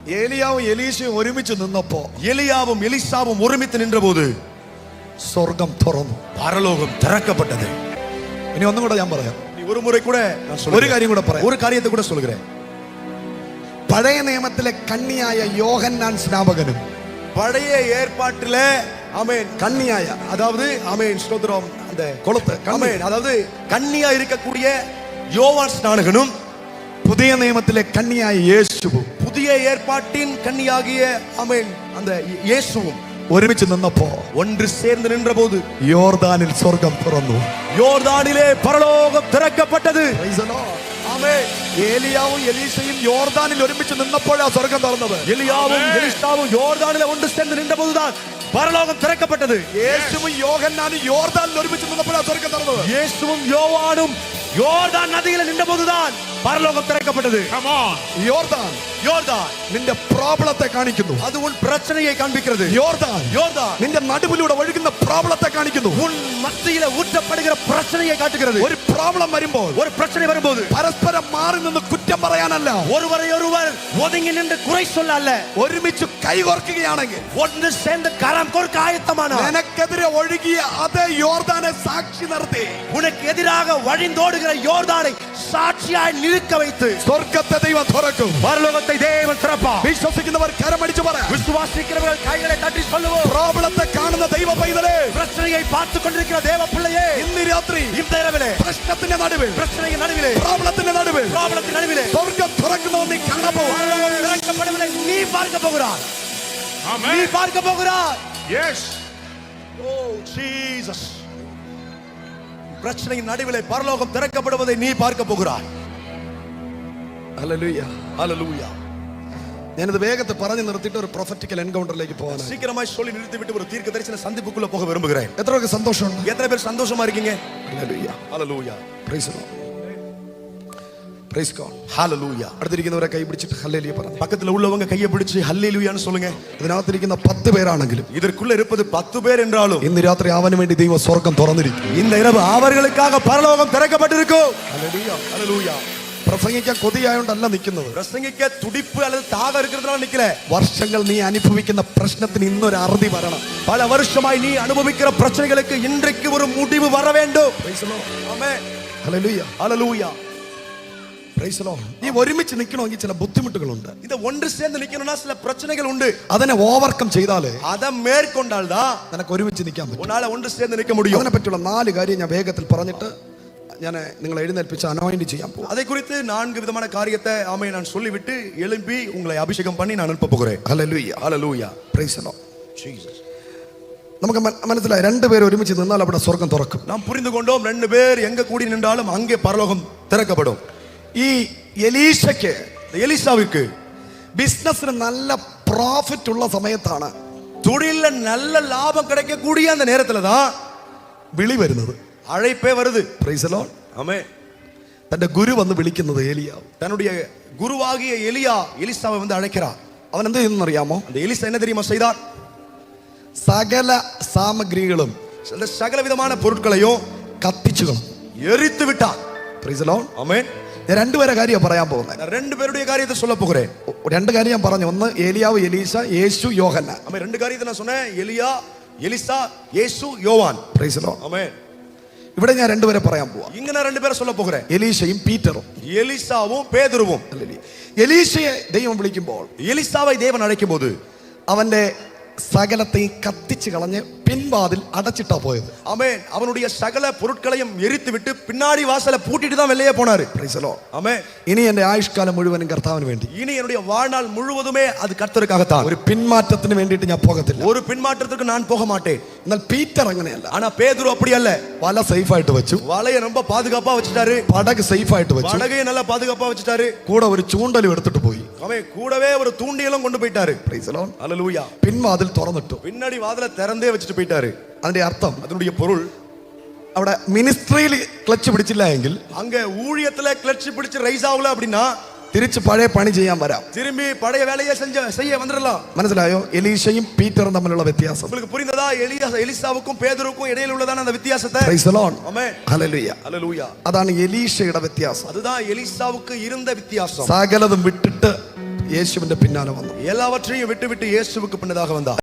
ഏലിയാവും എലീശയും ഒരുമിച്ച് നിന്നപ്പോ എലിയാവും എലിസാവും ഒരുമിച്ച് നിന്നപോது സ്വർഗം തുറന്നു, പരലോകം திறக்கப்பட்டது. ഇനി ഒന്നും കൂടെ ഞാൻ പറയാം. ഒരു മുறை கூட ഒരു കാര്യം കൂടെ പറയാം. ഒരു കാര്യത്തെ കൂടെ சொல்கிறேன். പഴയ നിയമത്തിലെ കണ്ണിയായ യോഹന്നാൻ സ്നാപകനും பழைய ஏற்பாட்டிலே ஆமென் கன்னியாய, அதாவது ஆமென் ஸ்தோத்திரம் அந்த கொளுத்து ஆமென் அதாவது கன்னியா இருக்கக்கூடிய யோவான் ஸ்நானகனும் പുതിയ നിയമത്തിലെ കന്യായ യേശുവും புதிய ஏற்பாட்டின் கன்னியாகிய ஆமென் அந்த இயேசுவும் ഒരുമിച്ച് നിന്നപ്പോ ஒன்று சேர்ந்து நின்றபோது യോർദാനിൽ സ്വർഗം തുറന്നു. யோர்தானிலே பரலோகம் திறக்கப்பட்டது. ആമേൻ. ഏലിയാവും എലീശയും യോർദാനിൽ ഒരുമിച്ച് നിന്നപ്പോഴാ സ്വർഗം തുറന്നത്. எலியாவும் எலிசாவும் யோர்தானிலே ஒன்று சேர்ந்து நின்றபோதுதான் பரலோகம் திறக்கப்பட்டது. യേശുവും യോഹന്നാനും യോർദാനിൽ ഒരുമിച്ച് നിന്നപ്പോഴാ സ്വർഗം തുറന്നത്. இயேசுவும் யோவானும் யோர்தான் நதியில நின்றபோதுதான் பரலோகம் திறக்கப்பட்டது. യോർദാൻ யோர்தான் നിന്റെ പ്രോബ്ലത്തെ കാണിക്കുന്നു. அது உன் பிரச்சனையை காண்பிக்கிறது. യോർദാൻ யோர்தான் നിന്റെ നടുവിലൂടെ ഒഴുകുന്ന പ്രോബ്ലത്തെ കാണിക്കുന്നു. உன் மத்தியில ஊற்றப்படுகிற பிரச்சனையை காட்டுகிறது. ഒരു പ്രോബ്ലം വരുമ്പോൾ, ஒரு பிரச்சனை வரும்போது പരസ്പരം മാറി നിന്ന് കുറ്റം പറയാനല്ല, ஒருவரையொருவர் ஒதுங்கி நின்று குறை சொல்ல அல்ல, ഒരുമിച്ച് കൈകോർക്കുകയാണെങ്കിൽ ஒன்று சேர்ந்து கரம் கோர்க்க ஆயத்தமானார். നിനക്കെതിരെ ഒഴുകിയ അതേ യോർദാനെ സാക്ഷി നിർത്തി உனக்கு எதிராக வழிந்தோடுகிற யோர்தானை சாட்சியாய் நிற்க வைத்து സ്വർഗത്തെ ദൈവം തുറക്കും. பரலோகத்தை தேவன் திறப்பார். വിശ്വസിക്കുന്നവർ കരമടിച്ചു പറ. விசுவாசிக்கிறவர்கள் கைகளை தட்டி சொல்லுவோம். പ്രോബ്ലത്തെ കാണുന്ന ദൈവ പൈതലേ, பிரச்சனையை பார்த்து கொண்டிருக்கிற தேவ பிள்ளையே, ഇന്ന് രാത്രി இந்த இரவிலே പ്രശ്നത്തിന്റെ നടുവിൽ, பிரச்சனையின் நடுவிலே, പ്രോബ്ലത്തിന്റെ നടുവിൽ ப்ராப்ளத்தின் நடுவிலே സ്വർഗം തുറക്കുന്നവൻ നീ കാണാൻ പോകും. பரலோகம் திறக்கப்படுவதை நீ பார்க்க போகிறாய். நீ பார்க்க போகிறாய். യെസ്. ஓ ஜீசஸ். பிரச்சனையின் நடுவிலே பரலோகம் திறக்கப்படுவதை நீ பார்க்க போகிறாய். ഹല്ലേലൂയ. ஹல்லேலூயா. ഞാനിത് വേഗത്തിൽ പറഞ്ഞു നിർത്തിയിട്ട് ഒരു പ്രൊഫറ്റിക്കൽ എൻകൗണ്ടറിലേക്ക് പോകാനാണ്. சீக்கிரமாய் சொல்லி நிறுத்திவிட்டு ஒரு தீர்க்க தரிசன சந்திப்புக்குள்ள போக விரும்புகிறேன். എത്ര പേർക്ക് സന്തോഷമുണ്ട്? எத்தனை பேர் சந்தோஷமா இருக்கீங்க? Hallelujah. Hallelujah. Praise the Lord. Praise God. Hallelujah. അടുത്തിരിക്കുന്നവരെ കൈ പിടിച്ചിട്ട് ഹല്ലേലൂയ പറഞ്ഞു. பக்கத்துல உள்ளவங்க கையை பிடிச்சு ஹல்லேலூயான்னு சொல்லுங்க. ഇതിനകത്തിരിക്കുന്ന 10 പേരാണെങ്കിലും இதற்குள்ள இருப்பது 10 பேர் என்றாலும் ഇന്ന് രാത്രി അവന് വേണ്ടി ദൈവം സ്വർഗം തുറന്നിരിക്കും. இந்த இரவு அவர்களுக்காக பரலோகம் திறக்கப்பட்டிருக்கும். ഹല്ലേലൂയ. ஹல்லேலூயா. പ്രസംഗിക്കാൻ കൊതിയായോണ്ടല്ല നിൽക്കുന്നത്. பிரசங்கிக்க துடிப்பு அல்லது தாகம் இருக்கிறதுனால நிக்கல. വർഷങ്ങൾ നീ അനുഭവിക്കുന്ന പ്രശ്നത്തിന് ഇന്നൊരു അറുതി വരണം. பல வருஷமாய் நீ அனுபவிக்கிற பிரச்சனைகளுக்கு இன்றைக்கு ஒரு முடிவு வர வேண்டும். Price the Lord. Amen. Hallelujah. Hallelujah. Praise the Lord. നീ ഒരുമിച്ച് നിൽക്കണമെങ്കിൽ ചില ബുദ്ധിമുട്ടുകളുണ്ട്. இந்த ஒன்று சேர்ந்து நிக்கணும்னா சில பிரச்சனைகள் உண்டு. അതിനെ ഓവർകം ചെയ്താലേ அத மேற்கொண்டால்தான் നിനക്ക് ഒരുമിച്ച് നിൽക്കാൻ പറ്റും. உன்னால ஒன்று சேர்ந்து நிக்க முடியும். അതിനെ പറ്റിയുള്ള 4 കാര്യം ഞാൻ വേഗത്തിൽ പറഞ്ഞിട്ട് ഞാൻ നിങ്ങളെ എഴുന്നേൽപ്പിച്ച് അനോയിന്റ് ചെയ്യാൻ പോകും. அதை குறித்து 4 விதமான காரியத்தை ஆமென் நான் சொல்லிவிட்டு எழுப்பி உங்களை அபிஷேகம் பண்ணி நான் அனுப்ப போகிறேன். Hallelujah. Hallelujah. Praise the Lord. Jesus. നമുക്ക് മനസ്സിലായി 2 പേർ ഒരുമിച്ച് നിന്നാൽ അവിടെ സ്വർഗം തുറക്കും. நாம் புரிந்து கொண்டோம். 2 பேர் எங்க கூடி நின்றாலும் அங்கே பரலோகம் திறக்கப்படும். ഈ എലീശയ്ക്ക്, எலிசாவுக்கு ബിസിനസ്സിന് നല്ല പ്രോഫിറ്റ് ഉള്ള സമയത്താണ് தொழில்ல நல்ல லாபம் கிடைக்கக்கூடிய அந்த நேரத்துல தான் വിളി വരുന്നത്, அழைப்பே வருது. Praise the Lord. ஆமென். തന്റെ ഗുരു വന്ന് വിളിക്കുന്നത് ഏലിയാവ്. தன்னுடைய குருவாகிய எலியா எலிசாவை வந்து அழைக்கிறார். അവൻ എന്ത് ചെയ്യുന്നു അറിയാമോ? அந்த எலிசா என்ன தெரியுமா செய்தார்? സകല സാമഗ്രികളും அந்த சகல விதமான பொருட்களையும் കത്തിച്ചു കളഞ്ഞു, எரித்து விட்டார். Praise the Lord. ஆமென். ഞാൻ 2 പേരെ കാര്യം പറയാൻ പോകുന്നത്. நான் 2 பேருடைய காரியத்தை சொல்ல போகிறேன். 2 കാര്യം ഞാൻ പറഞ്ഞു. ഒന്ന് ഏലിയാവ്, എലീശ, യേശു, യോഹന്നാൻ. ஆமென். 2 காரியத்தை நான் சொன்னேன். எலியா, எலிசா, இயேசு, யோவான். Praise the Lord. ஆமென். ഇവിടെ ഞാൻ 2 പേരെ പറയാൻ പോവാ. இங்க நான் 2 பேரை சொல்ல போகிறேன். എലീശയും പീറ്ററും. எலிசாவும் பேதுருவும். എലീശയെ ദൈവം വിളിക്കുമ്പോൾ எலிசாவை தேவன் அழைக்கும் போது അവന്റെ സകലത്തെയും കത്തിച്ച് കളഞ്ഞ് പിൻവാതിൽ അടച്ചിട്ടാ പോയത്. ஆமென். அவனுடைய சகல பொருட்களையும் எரித்து விட்டு பின்னாடி வாசலை பூட்டிட்டு தான் வெளியே போனாரு. Praise the Lord. ஆமென். ഇനി എന്റെ ആയുഷ്കാലം മുഴുവനും കർത്താവിന് വേണ്ടി, இனி என்னுடைய வாழ்நாள் முழுவதுமே அது கர்த்தருக்காகத்தான். ഒരു പിന്മാറ്റത്തിന് വേണ്ടിയിട്ട് ഞാൻ പോകത്തില്ല. ஒரு பின்மாற்றத்துக்கு நான் போக மாட்டேன். എന്നാൽ പീറ്റർ അങ്ങനെയല്ല. ஆனா பேதுரு அப்படி அல்ல. വല സേഫ് ആയിട്ട് വെച്ചു, வலைய ரொம்ப பாதுகாப்பா வச்சுட்டாரு. പടക് സേഫ് ആയിട്ട് വെച്ചു, படகையை நல்லா பாதுகாப்பா வச்சுட்டாரு. കൂടെ ഒരു ചൂണ്ടലും എടുത്തിട്ട് പോയി. அவன் கூடவே ஒரு தூண்டியலும் கொண்டு போயிட்டாரு. Praise the Lord. ஹல்லேலூயா. പിൻവാതിൽ തുറന്നിട്ടു. பின்னாடி வாതിல திறந்தே வச்சுட்டு போயிட்டாரு. അതിന്റെ അർത്ഥം, அதனுடைய பொருள், അവിടെ മിനിസ്ട്രിയിൽ ക്ലച്ച് പിടിച്ചില്ല എങ്കിൽ, அங்க ஊழியத்துல கிளட்ச் பிடிச்சு ரைஸ் ஆகல அப்படின்னா തിരിച്ച് പഴയ പണി ചെയ്യാൻ വരാം. திரும்பி பழைய வேலையை செய்ய வந்துடலாம். മനസ്സിലായോ? എലീശയും പീറ്ററും തമ്മിലുള്ള വ്യത്യാസം. உங்களுக்கு புரிந்ததா? எலிசாவுக்கும் பேதுருக்கும் இடையில உள்ளதான அந்த வித்தியாசத்தை. Praise the Lord. Amen. Hallelujah. Hallelujah. അതാണ് എലീശയുടെ വ്യത്യാസം. அதுதான் எலிசாவுக்கு இருந்த வித்தியாசம். സകലതും വിട്ടിട്ട് യേശുവിന്റെ പിന്നാലെ വന്നു. எல்லாவற்றையும் விட்டு விட்டு இயேசுவுக்கு பின்னதாக வந்தார்.